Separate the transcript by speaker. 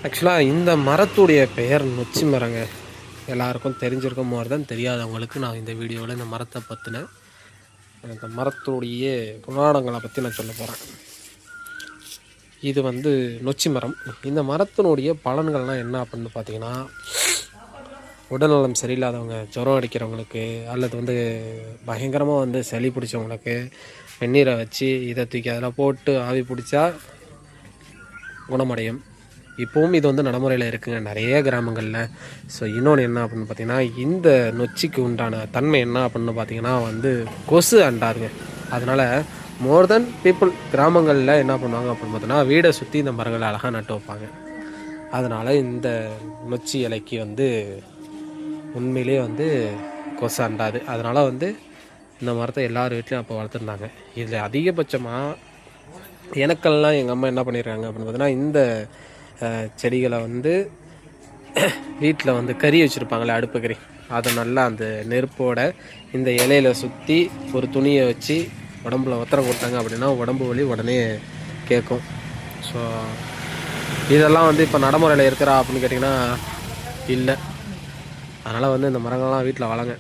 Speaker 1: ஆக்சுவலாக இந்த மரத்துடைய பெயர் நொச்சி மரங்க. எல்லாருக்கும் தெரிஞ்சிருக்கும் போது தான் தெரியாதவங்களுக்கு நான் இந்த வீடியோவில் இந்த மரத்தை பற்றின இந்த மரத்துடைய புராணங்களை பற்றி நான் சொல்ல போகிறேன். இது வந்து நொச்சி மரம். இந்த மரத்தினுடைய பலன்கள்லாம் என்ன அப்படின்னு பார்த்தீங்கன்னா, உடல்நலம் சரியில்லாதவங்க, ஜுரம் அடிக்கிறவங்களுக்கு, அல்லது வந்து பயங்கரமாக வந்து சளி பிடிச்சவங்களுக்கு வெந்நீரை வச்சு இதை தூக்கி அதில் போட்டு ஆவி பிடிச்சா குணமடையும். இப்போவும் இது வந்து நடைமுறையில் இருக்குங்க நிறைய கிராமங்களில். ஸோ இன்னொன்று என்ன அப்படின்னு பார்த்தீங்கன்னா, இந்த நொச்சிக்கு உண்டான தன்மை என்ன அப்படின்னு பார்த்தீங்கன்னா வந்து கொசு அண்டாருங்க. அதனால் மோர் தென் பீப்புள் கிராமங்களில் என்ன பண்ணுவாங்க அப்படின்னு பார்த்தோன்னா, வீடை சுற்றி இந்த மரங்களை அழகாக நட்டு வைப்பாங்க. அதனால் இந்த நொச்சி இலைக்கு வந்து உண்மையிலே வந்து கொசு அண்டாது. அதனால் வந்து இந்த மரத்தை எல்லார் வீட்லையும் அப்போ வளர்த்துருந்தாங்க. இதில் அதிகபட்சமாக எனக்கெல்லாம் எங்கள் அம்மா என்ன பண்ணியிருக்காங்க அப்படின்னு பார்த்தீங்கன்னா, இந்த செடிகளை வந்து வீட்டில் வந்து கறி வச்சுருப்பாங்களே, அடுப்பு கறி, அதை நல்லா அந்த நெருப்போட இந்த இலையில சுற்றி ஒரு துணியை வச்சு உடம்புல ஒத்தரம் கொடுத்தாங்க அப்படின்னா உடம்பு வலி உடனே கேட்கும். ஸோ இதெல்லாம் வந்து இப்போ நடைமுறையில் இருக்கிறா அப்படின்னு கேட்டிங்கன்னா இல்லை. அதனால் வந்து இந்த மரங்கள்லாம் வீட்டில் வளங்க.